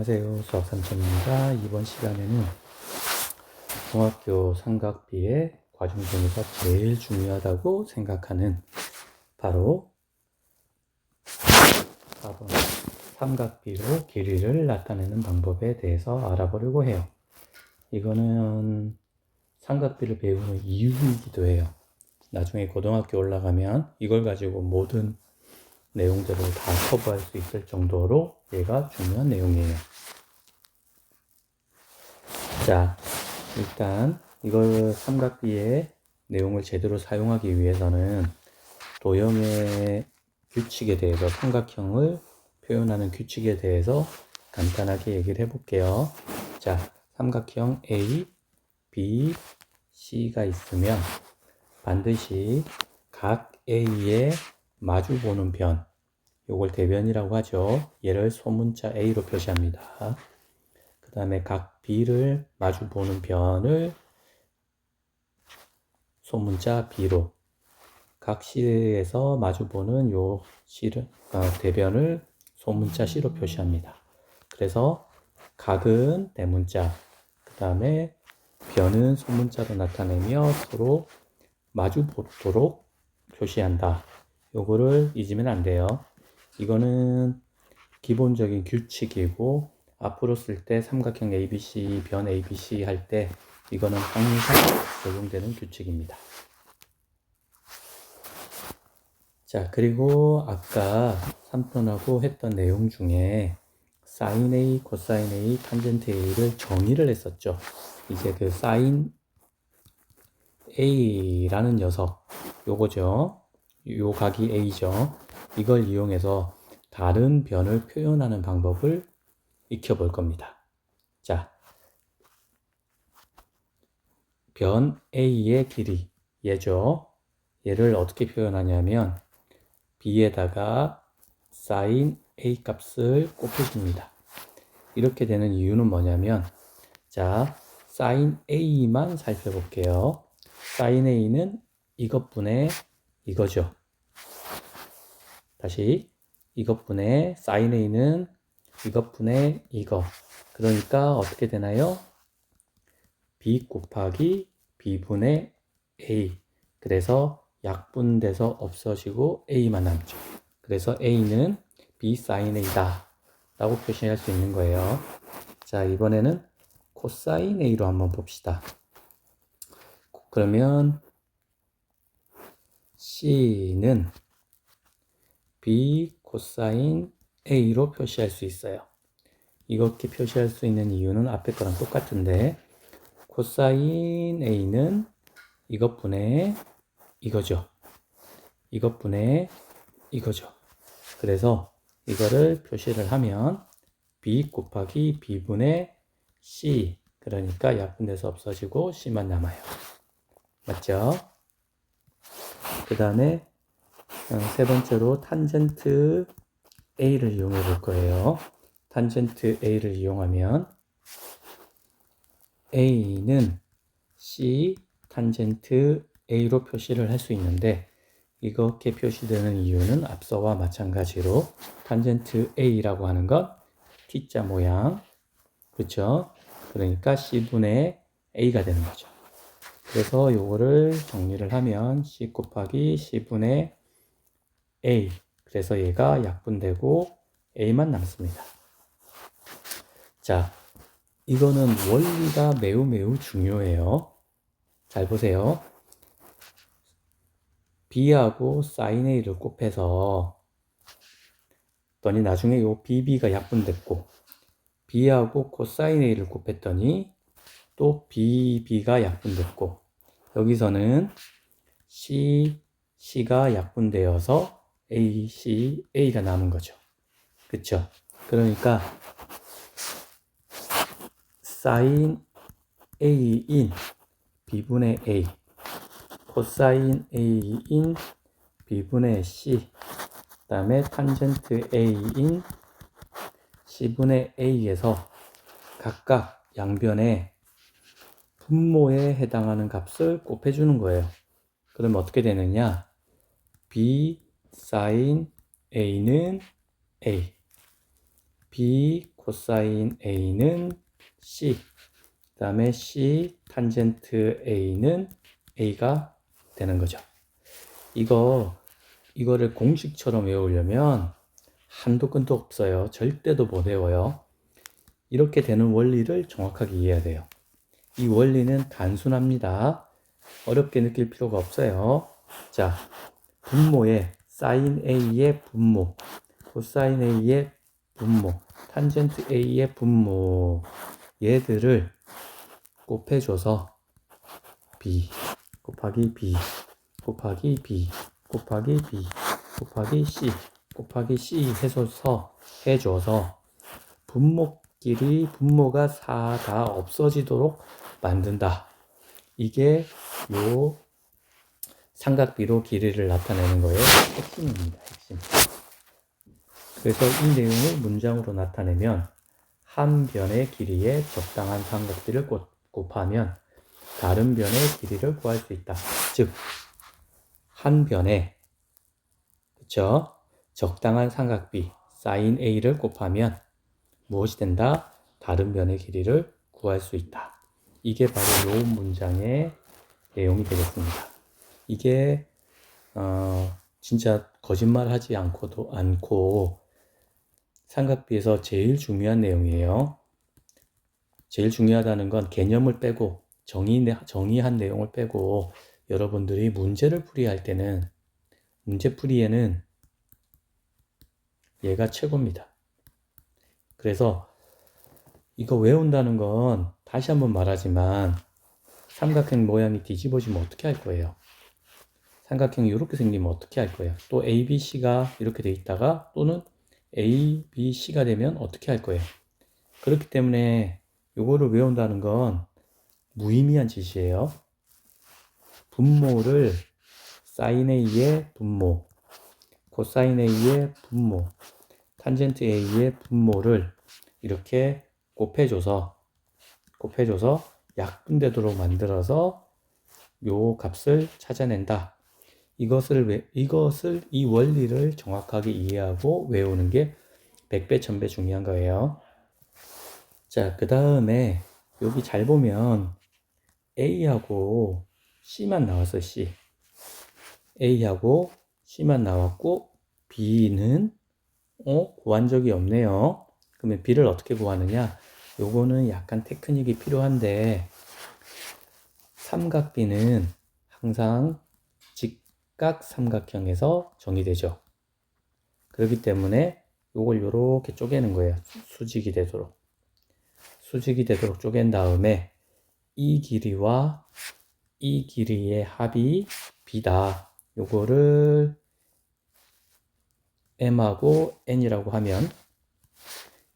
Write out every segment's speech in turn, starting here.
안녕하세요. 수학삼촌입니다. 이번 시간에는 중학교 삼각비의 과정 중에서 제일 중요하다고 생각하는 바로 4번 삼각비로 길이를 나타내는 방법에 대해서 알아보려고 해요. 이거는 삼각비를 배우는 이유이기도 해요. 나중에 고등학교 올라가면 이걸 가지고 모든 내용들을 다 커버할 수 있을 정도로 얘가 중요한 내용이에요. 자, 일단 이걸 삼각비의 내용을 제대로 사용하기 위해서는 도형의 규칙에 대해서, 삼각형을 표현하는 규칙에 대해서 간단하게 얘기를 해볼게요. 자, 삼각형 A, B, C가 있으면 반드시 각 A의 마주보는 변, 요걸 대변이라고 하죠. 얘를 소문자 A로 표시합니다. 그 다음에 각 B를 마주보는 변을 소문자 B로, 각 C에서 마주보는 요 C를, 대변을 소문자 C로 표시합니다. 그래서 각은 대문자, 그 다음에 변은 소문자로 나타내며 서로 마주보도록 표시한다. 요거를 잊으면 안 돼요. 이거는 기본적인 규칙이고, 앞으로 쓸 때 삼각형 ABC, 변 ABC 할 때 이거는 항상 적용되는 규칙입니다. 자, 그리고 아까 3편하고 했던 내용 중에 sin A, cosine A, 탄젠트 A를 정의를 했었죠. 이제 그 sin A라는 녀석, 요거죠. 요 각이 A죠. 이걸 이용해서 다른 변을 표현하는 방법을 익혀볼 겁니다. 자, 변 A의 길이, 얘죠. 얘를 어떻게 표현하냐면 B에다가 sin A 값을 곱해줍니다. 이렇게 되는 이유는 뭐냐면, 자, sin A만 살펴볼게요. sin A는 이것분의 이거죠. 다시, 이것분의 sin A는 이것분의 이거. 그러니까 어떻게 되나요? B 곱하기 B분의 A. 그래서 약분돼서 없어지고 A만 남죠. 그래서 A는 B sin A다 라고 표시할 수 있는 거예요. 자, 이번에는 코사인 A로 한번 봅시다. 그러면 C는 B 코사인 A로 표시할 수 있어요. 이렇게 표시할 수 있는 이유는 앞에 거랑 똑같은데, 코사인 A는 이것분의 이거죠. 이것분의 이거죠. 그래서 이거를 표시를 하면 B 곱하기 B분의 C, 그러니까 약분돼서 없어지고 C만 남아요. 맞죠? 그 다음에 세 번째로 탄젠트 A를 이용해 볼 거예요. 탄젠트 A를 이용하면 A는 C 탄젠트 A로 표시를 할 수 있는데, 이렇게 표시되는 이유는 앞서와 마찬가지로 탄젠트 A라고 하는 건 T자 모양, 그렇죠? 그러니까 C분의 A가 되는 거죠. 그래서 요거를 정리를 하면 C 곱하기 C분의 A, 그래서 얘가 약분되고 A만 남습니다. 자, 이거는 원리가 매우 중요해요. 잘 보세요. B하고 sin A를 곱해서 더니 나중에 요 BB가 약분됐고, B하고 cosine A를 곱했더니 또 BB가 약분됐고, 여기서는 C가 약분되어서 A가 남은 거죠. 그쵸? 그러니까 sin A인 B분의 A, cosine A인 B분의 C, 그 다음에 탄젠트 A인 C분의 A에서 각각 양변에 분모에 해당하는 값을 곱해주는 거예요. 그럼 어떻게 되느냐? B sin A는 A, B 코사인 A는 C, 그 다음에 C 탄젠트 A는 A가 되는 거죠. 이거를 공식처럼 외우려면 한도 끝도 없어요. 절대도 못 외워요. 이렇게 되는 원리를 정확하게 이해해야 돼요. 이 원리는 단순합니다. 어렵게 느낄 필요가 없어요. 자, 분모에 사인 A의 분모, 코사인 A의 분모, 탄젠트 A의 분모, 얘들을 곱해줘서 B 곱하기 B 곱하기 B 곱하기 B 곱하기 C 곱하기 C 해줘서 분모가 다 없어지도록 만든다. 이게 요 삼각비로 길이를 나타내는 거의 핵심입니다. 핵심. 그래서 이 내용을 문장으로 나타내면 한 변의 길이에 적당한 삼각비를 곱하면 다른 변의 길이를 구할 수 있다. 즉, 한 변에 그쵸? 적당한 삼각비 sin A를 곱하면 무엇이 된다? 다른 변의 길이를 구할 수 있다. 이게 바로 이 문장의 내용이 되겠습니다. 이게 진짜 거짓말하지 않고 삼각비에서 제일 중요한 내용이에요. 제일 중요하다는 건 개념을 빼고 정의한 내용을 빼고 여러분들이 문제를 풀이할 때는 문제풀이에는 얘가 최고입니다. 그래서 이거 외운다는 건 다시 한번 말하지만 삼각형 모양이 뒤집어지면 어떻게 할 거예요? 삼각형이 이렇게 생기면 어떻게 할 거예요? 또 A, B, C가 이렇게 돼 있다가 또는 A, B, C가 되면 어떻게 할 거예요? 그렇기 때문에 이거를 외운다는 건 무의미한 짓이에요. 분모를 sin A의 분모, 코사인 A의 분모, 탄젠트 A의 분모를 이렇게 곱해줘서 약분되도록 만들어서 요 값을 찾아낸다. 이 원리를 정확하게 이해하고 외우는 게 100배, 1000배 중요한 거예요. 자, 그 다음에 여기 잘 보면 A하고 C만 나왔어, C. A하고 C만 나왔고, B는, 구한 적이 없네요. 그러면 B를 어떻게 구하느냐? 요거는 약간 테크닉이 필요한데, 삼각비는 항상 직각삼각형에서 정의되죠. 그렇기 때문에 요걸 요렇게 쪼개는 거예요. 수직이 되도록 쪼갠 다음에 이 길이와 이 길이의 합이 B다. 요거를 M하고 N이라고 하면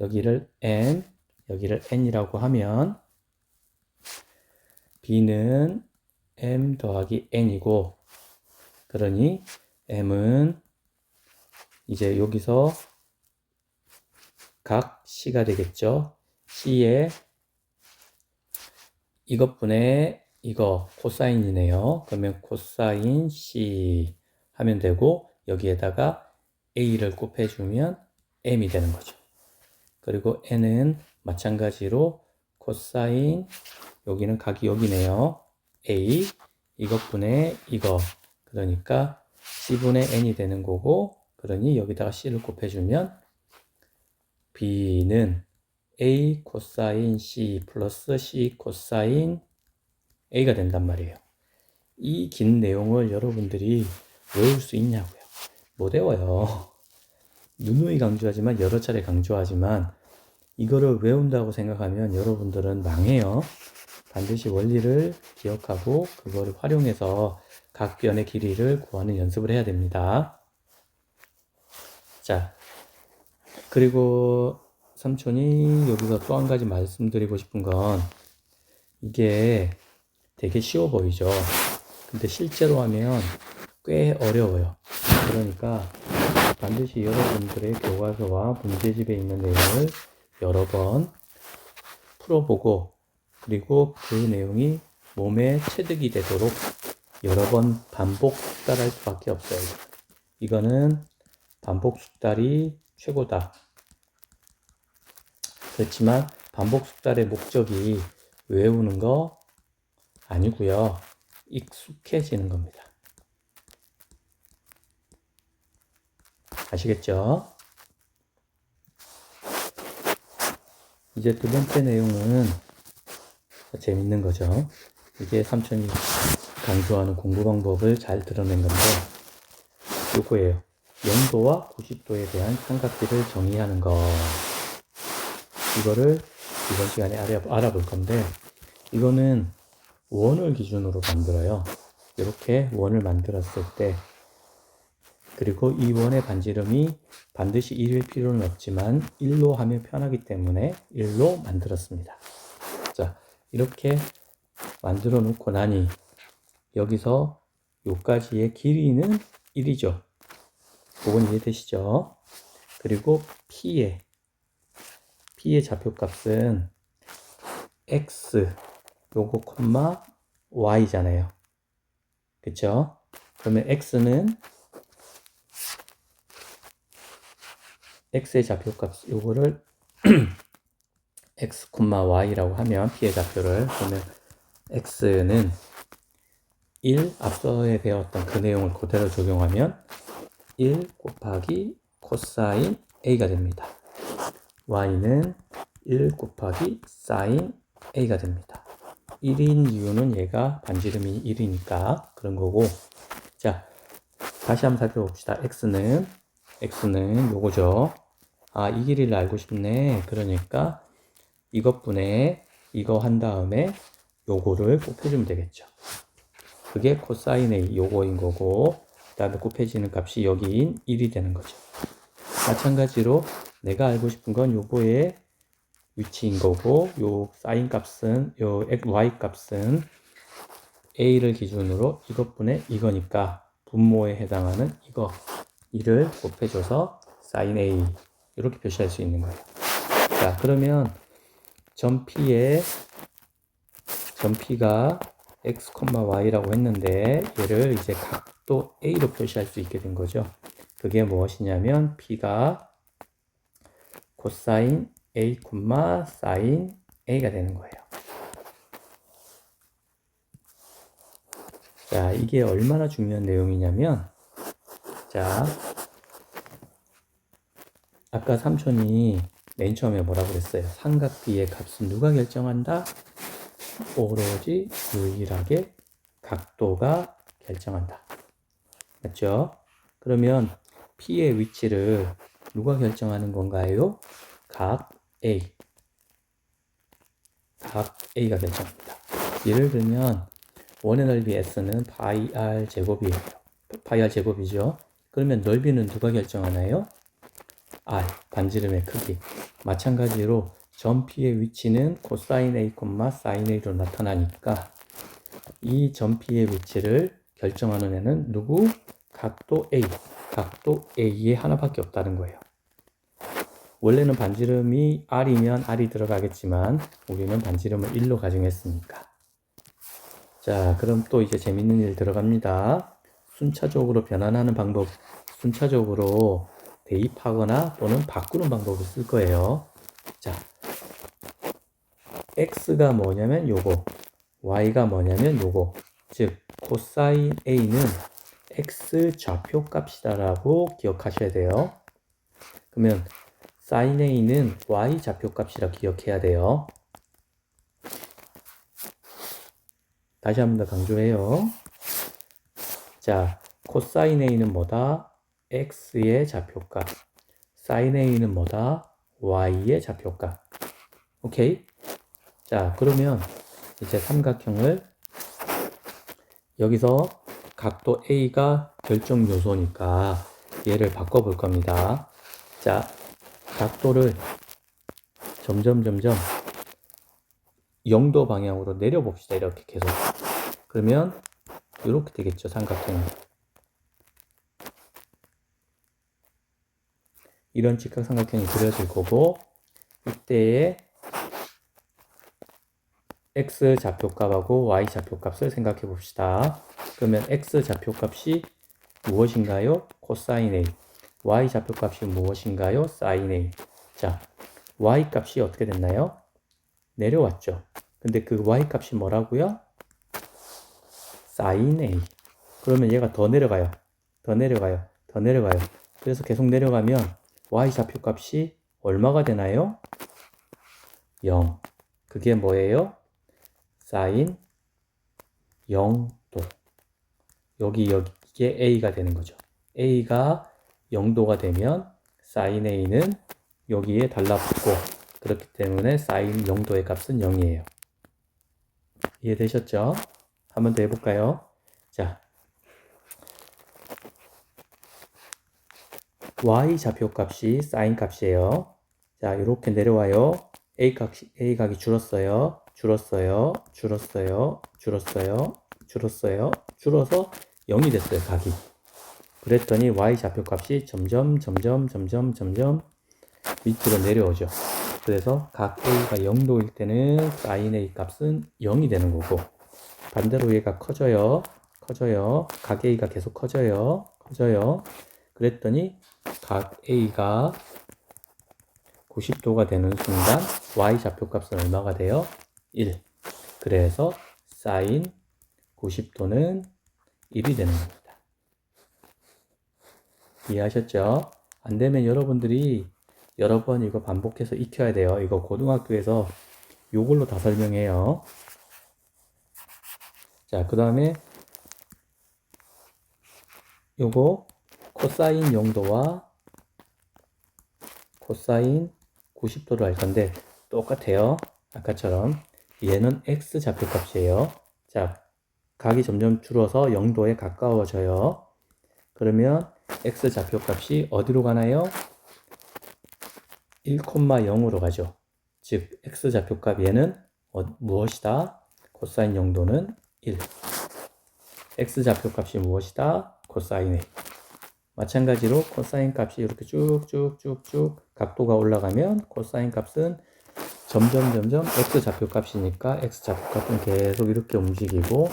여기를 M, 여기를 N이라고 하면 B는 M 더하기 N이고, 그러니 M은 이제 여기서 각 C가 되겠죠. C에 이것분의 이거 코사인이네요. 그러면 코사인 C 하면 되고, 여기에다가 A를 곱해주면 M이 되는 거죠. 그리고 N은 마찬가지로 코사인, 여기는 각이 여기네요. A, 이것분의 이거. 그러니까 C분의 N이 되는 거고, 그러니 여기다가 C를 곱해주면 B는 A 코사인 C 플러스 C 코사인 A가 된단 말이에요. 이 긴 내용을 여러분들이 외울 수 있냐고요? 못 외워요. 누누이 강조하지만 여러 차례 강조하지만 이거를 외운다고 생각하면 여러분들은 망해요. 반드시 원리를 기억하고 그거를 활용해서 각 변의 길이를 구하는 연습을 해야 됩니다. 자, 그리고 삼촌이 여기서 또 한 가지 말씀드리고 싶은 건 이게 되게 쉬워 보이죠? 근데 실제로 하면 꽤 어려워요. 그러니까 반드시 여러분들의 교과서와 문제집에 있는 내용을 여러 번 풀어보고, 그리고 그 내용이 몸에 체득이 되도록 여러 번 반복 숙달할 수밖에 없어요. 이거는 반복 숙달이 최고다. 그렇지만 반복 숙달의 목적이 외우는 거 아니고요. 익숙해지는 겁니다. 아시겠죠? 이제 두 번째 내용은 재밌는 거죠. 이게 삼촌이 강조하는 공부 방법을 잘 드러낸 건데 요거예요. 0도와 90도에 대한 삼각비를 정의하는 거. 이거를 이번 시간에 알아볼 건데 이거는 원을 기준으로 만들어요. 이렇게 원을 만들었을 때 그리고 이 원의 반지름이 반드시 1일 필요는 없지만 1로 하면 편하기 때문에 1로 만들었습니다. 자, 이렇게 만들어 놓고 나니 여기서 요까지의 길이는 1이죠. 그건 이해되시죠? 그리고 P의 좌표값은 X 요거 콤마 Y잖아요. 그쵸? 그러면 X는 X의 좌표값 요거를 X, Y라고 하면 P의 좌표를 그러면 X는 1 앞서에 배웠던 그 내용을 그대로 적용하면 1 곱하기 코사인 A가 됩니다. Y는 1 곱하기 사인 A가 됩니다. 1인 이유는 얘가 반지름이 1이니까 그런 거고. 자, 다시 한번 살펴봅시다. X는 요거죠. 아, 이 길이를 알고 싶네. 그러니까 이것분에 이거 한 다음에 요거를 곱해주면 되겠죠. 그게 코사인 A 요거인 거고 그 다음에 곱해지는 값이 여기인 1이 되는 거죠. 마찬가지로 내가 알고 싶은 건 요거의 위치인 거고 요 사인 값은 요 y 값은 a를 기준으로 이것분의 이거니까 분모에 해당하는 이를 곱해줘서 사인 a 이렇게 표시할 수 있는 거예요. 자, 그러면 점 P가 x, y라고 했는데 얘를 이제 각도 a로 표시할 수 있게 된 거죠. 그게 무엇이냐면 P가 코사인 a, 사인 a가 되는 거예요. 자, 이게 얼마나 중요한 내용이냐면 자, 아까 삼촌이 맨 처음에 뭐라고 그랬어요? 삼각비의 값은 누가 결정한다? 오로지 유일하게 각도가 결정한다. 맞죠? 그러면 P의 위치를 누가 결정하는 건가요? 각 A가 결정합니다. 예를 들면 원의 넓이 S는 파이 R 제곱이에요. 파이 R 제곱이죠. 그러면 넓이는 누가 결정하나요? R, 반지름의 크기. 마찬가지로 점 P의 위치는 코사인 A, 사인 A로 나타나니까 이 점 P의 위치를 결정하는 애는 누구? 각도 A. 각도 A에 하나밖에 없다는 거예요. 원래는 반지름이 R이면 R이 들어가겠지만 우리는 반지름을 1로 가정했으니까. 자, 그럼 또 이제 재밌는 일 들어갑니다. 순차적으로 변환하는 방법, 순차적으로 대입하거나 또는 바꾸는 방법을 쓸 거예요. 자, X가 뭐냐면 요거, Y가 뭐냐면 요거. 즉, 코사인 A는 X 좌표 값이다라고 기억하셔야 돼요. 그러면 사인 A는 Y 좌표 값이라 기억해야 돼요. 다시 한 번 더 강조해요. 자, 코사인 A는 뭐다? X의 좌표값. 사인 A는 뭐다? Y의 좌표값. 오케이? 자, 그러면 이제 삼각형을 여기서 각도 A가 결정 요소니까 얘를 바꿔볼 겁니다. 자, 각도를 점점 0도 방향으로 내려봅시다. 이렇게 계속. 그러면 이렇게 되겠죠. 삼각형이. 이런 직각삼각형이 그려질 거고 이때의 x 좌표값하고 y 좌표값을 생각해 봅시다. 그러면 x 좌표값이 무엇인가요? 코사인 A. y 좌표값이 무엇인가요? 사인 A. 자, y 값이 어떻게 됐나요? 내려왔죠. 근데 그 y 값이 뭐라고요? sin a. 그러면 얘가 더 내려가요. 더 내려가요. 더 내려가요. 그래서 계속 내려가면 y 좌표 값이 얼마가 되나요? 0. 그게 뭐예요? sin 0도. 이게 a가 되는 거죠. a가 0도가 되면 sin a는 여기에 달라붙고, 그렇기 때문에 sin 0도의 값은 0이에요. 이해되셨죠? 한 번 더 해볼까요? 자, y 좌표 값이 sin 값이에요. 자, 이렇게 내려와요. a 각이 줄었어요. 줄었어요. 줄었어요. 줄었어요. 줄었어요. 줄어서 0이 됐어요, 각이. 그랬더니 y 좌표 값이 점점 밑으로 내려오죠. 그래서 각 a가 0도일 때는 sin a 값은 0이 되는 거고, 반대로 얘가 커져요. 커져요. 각 a가 계속 커져요. 커져요. 그랬더니 각 a가 90도가 되는 순간 y 좌표 값은 얼마가 돼요? 1. 그래서 sin 90도는 1이 되는 겁니다. 이해하셨죠? 안 되면 여러분들이 여러 번 이거 반복해서 익혀야 돼요. 이거 고등학교에서 요걸로 다 설명해요. 자, 그 다음에 요거 코사인 0도와 코사인 90도를 할 건데 똑같아요. 아까처럼 얘는 x 좌표 값이에요. 자, 각이 점점 줄어서 0도에 가까워져요. 그러면 x 좌표 값이 어디로 가나요? 1,0으로 가죠. 즉 x 좌표 값 얘는 무엇이다? 코사인 0도는 1. x 좌표 값이 무엇이다? 코사인 A. 마찬가지로 코사인 값이 이렇게 쭉쭉쭉쭉 각도가 올라가면 코사인 값은 점점 x 좌표 값이니까 x 좌표 값은 계속 이렇게 움직이고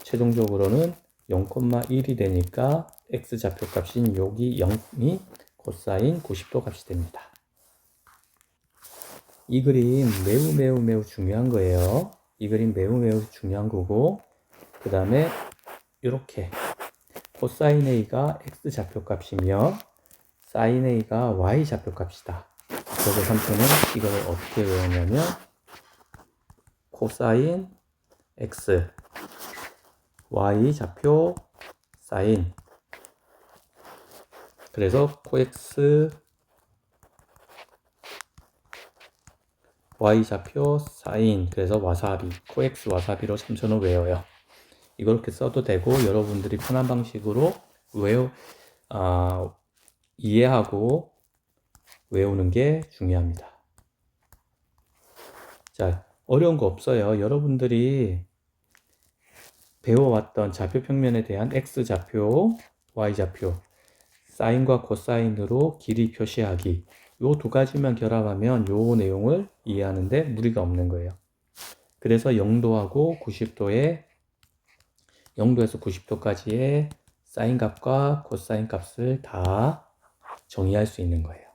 최종적으로는 0,1이 되니까 x 좌표 값인 여기 0이 코사인 90도 값이 됩니다. 이 그림 매우 중요한 거예요. 이 그림 매우 중요한 거고, 그 다음에 이렇게 코사인 A가 x 좌표 값이며 sin A가 y 좌표 값이다. 그래서 삼촌은 이걸 어떻게 외우냐면 코사인 x y 좌표 sin, 그래서 코x y 좌표 sin, 그래서 와사비, 코x 와사비로 삼촌은 외워요. 이렇게 써도 되고 여러분들이 편한 방식으로 이해하고 외우는 게 중요합니다. 자, 어려운 거 없어요. 여러분들이 배워왔던 좌표 평면에 대한 x좌표, y좌표, 사인과 코사인으로 길이 표시하기, 요 두 가지만 결합하면 요 내용을 이해하는데 무리가 없는 거예요. 그래서 0도하고 90도에 0도에서 90도까지의 사인 값과 코사인 값을 다 정의할 수 있는 거예요.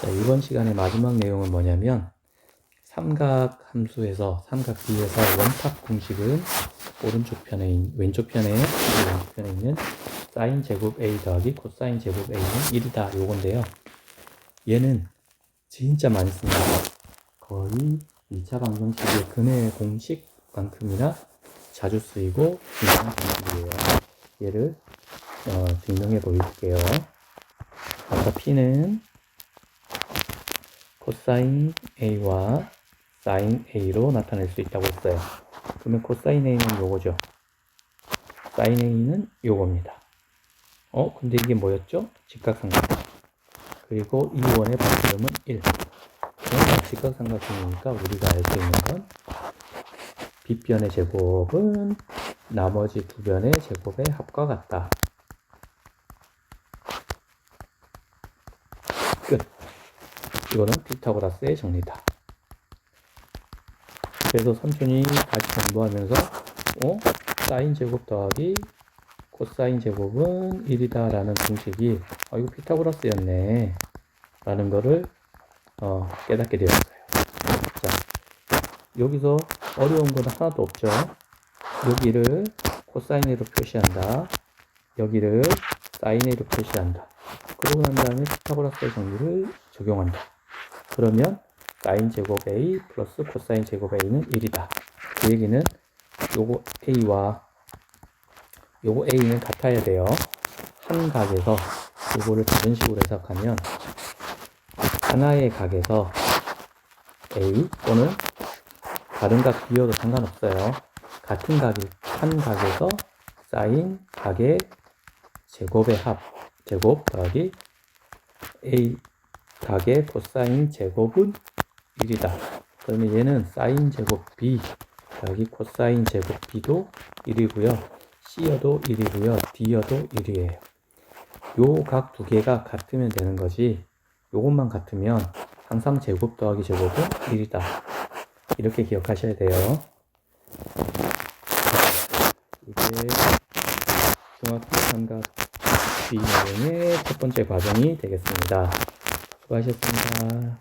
자, 이번 시간의 마지막 내용은 뭐냐면 삼각 함수에서 삼각 B에서 원탑 공식은 왼쪽 편에 있는 사인 제곱 A 더하기 코사인 제곱 A는 1이다 요건데요. 얘는 진짜 많이 씁니다. 거의 2차 방정식의 근해 공식만큼이나 자주 쓰이고 중요한 공식이에요. 얘를 증명해 보일게요. 아까 P는 코사인 A와 사인 A로 나타낼 수 있다고 했어요. 그러면 코사인 A는 요거죠. 사인 A는 요겁니다. 근데 이게 뭐였죠? 직각삼각형. 그리고 이 원의 반지름은 1. 그러니까 직각삼각형이니까 우리가 알 수 있는 건 빗변의 제곱은 나머지 두 변의 제곱의 합과 같다. 끝. 이거는 피타고라스의 정리다. 그래서 삼촌이 다시 공부하면서 사인 제곱 더하기 코사인 제곱은 1이다 라는 공식이 이거 피타고라스였네. 라는 거를 깨닫게 되었어요. 자, 여기서 어려운 건 하나도 없죠. 여기를 코사인으로 표시한다. 여기를 사인으로 표시한다. 그러고 난 다음에 피타고라스의 정리를 적용한다. 그러면 사인 제곱 A 플러스 코사인 제곱 A는 1이다. 그 얘기는 요거 A와 요거 A는 같아야 돼요. 한 각에서 요거를 다른 식으로 해석하면 하나의 각에서 A 또는 다른 각 B여도 상관없어요. 같은 각이 한 각에서 사인 각의 제곱의 합 제곱 더하기 A 각의 코사인 제곱은 1이다. 그러면 얘는 사인 제곱 B 더하기 코사인 제곱 B도 1이고요. C여도 1이고요. D여도 1이에요. 요 각 두 개가 같으면 되는 거지, 요것만 같으면 항상 제곱 더하기 제곱은 1이다. 이렇게 기억하셔야 돼요. 이게 중학교 삼각비 내용의 첫 번째 과정이 되겠습니다. 수고하셨습니다.